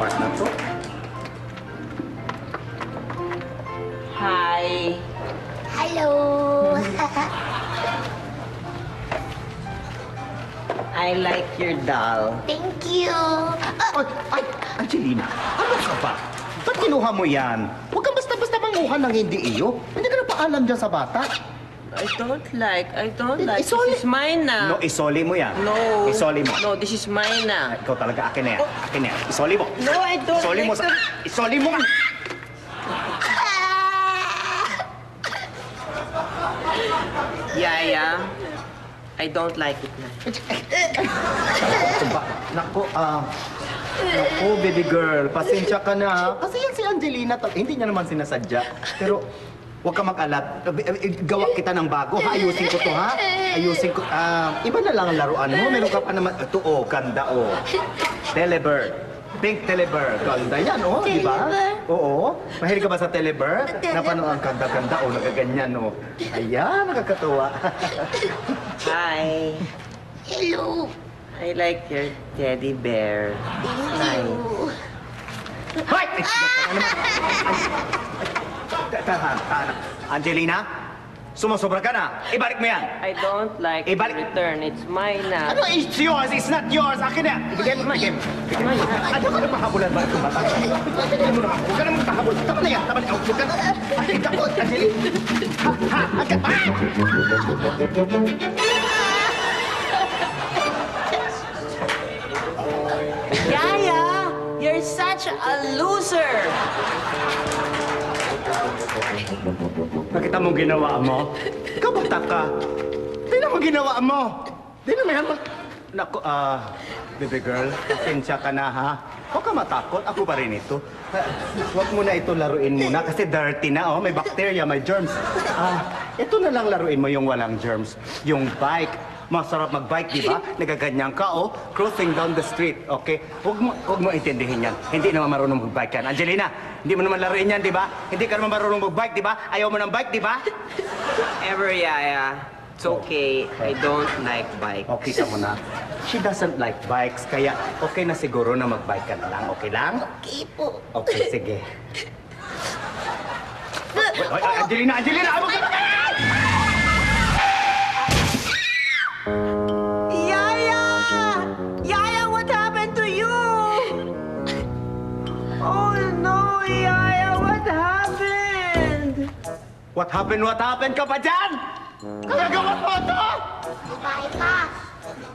part na to. Hi. Hello. I like your doll. Thank you. Ay, Angelina, ano ka ba? Ba't kinuha mo yan? Huwag kang basta-basta manguha ng hindi iyo. Hindi ka na paalam dyan sa bata. I don't like. Isoli. This is mine No, na. isoli mo yan. No. Isoli mo. No, this is mine na. Ikaw talaga, akin na yan. Akin na yan. Isoli mo. No, I don't Isoli mo like sa... Isoli mo! Yaya, I don't like it na. Naku, naku, baby girl, pasensya ka na. Ha? Kasi yan si Angelina, hindi niya naman sinasadya. Pero, huwag ka mag-alat. Gawa kita ng bago, ha? Ayusin ko to, ha? Ayusin ko. Iba na lang ang laruan mo. Meron ka pa naman. Ito, oh, ganda, oh. Telebird. Pink Telebird. Ganda yan, oh, di ba? Oo. Mahilig ka ba sa Telebird? Napanood ang ganda-ganda, oh, nagaganyan, oh. Ayan, nakakatuwa. Hi. Hello. I like your teddy bear. Thank you. Hoy! Angelina, sumusobra ka na. Ibalik mo yan. I don't like Ibalik- to return. It's mine na. Ano, it's yours, it's not yours. Akin na. Ibigay mo na, game. Ibigay mo na. Ano ka na pahabulan ba itong bata? Ibigay mo na. Huwag ka naman pahabol. Tama na yan. Tama na. Huwag ka na. Ay, kapot, Angelina. Ha? Agad. Yaya, you're such a loser. Nakita mo ginawa mo? Ikaw bata ka. Tingnan mo ginawa mo. Tingnan mo yan. Naku, baby girl, pasensya ka na, ha? Huwag ka matakot. Ako pa rin ito. Huwag mo na ito laruin muna kasi dirty na, oh. May bacteria, may germs. Ito na lang laruin mo yung walang germs. Yung bike. Masarap mag-bike, di ba? Nagaganyan ka, oh. Cruising down the street, okay? Huwag mo intindihin yan. Hindi naman marunong mag-bike yan. Angelina, hindi mo naman laruin yan, di ba? Hindi ka naman marunong mag-bike, di ba? Ayaw mo ng bike, di ba? Ever, Yaya. It's okay. I don't like bike. Okay ka muna. She doesn't like bikes, kaya okay na siguro na mag-bike ka na lang. Okay lang? Okay po. Okay, sige. Oy, Angelina! Angelina! Ano ka ba? Yaya! Yaya, what happened to you? Oh no, Yaya, what happened? What happened? What happened ka pa dyan? Kagagawa mo ito! Bye pa.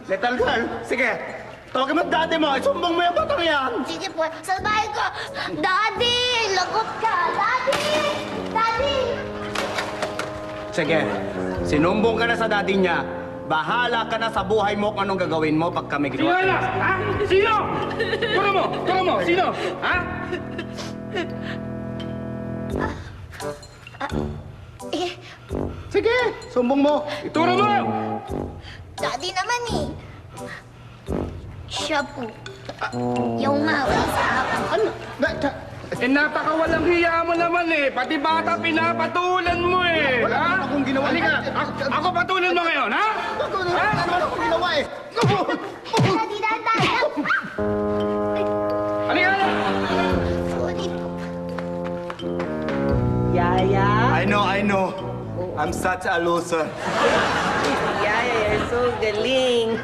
Little girl, sige. Tawagin mo at daddy mo. Isumbong mo yung batang yan. Sige po. Sa bahay ko. Daddy! Lagot ka! Daddy! Daddy! Sige. Sinumbong ka na sa daddy niya. Bahala ka na sa buhay mo kung anong gagawin mo pag kami Sino ginawa. yan? Ha? Sino? Turo mo! Turo mo! Sino? Ha? Eh, Sige, sumbong mo. Turo mo! Daddy naman eh. Siya po. Yung mawala sa akin. Ano? Eh, napakawalang hiya mo naman eh. Pati bata pinapatulan mo eh. Wala naman akong ginawa. Halika, ako patulan mo ngayon, ha? Wala naman akong ginawa eh. Daddy, daddy! Halika na! Sorry po. Yaya? I know. I'm such a loser. Yaya, you're so galing.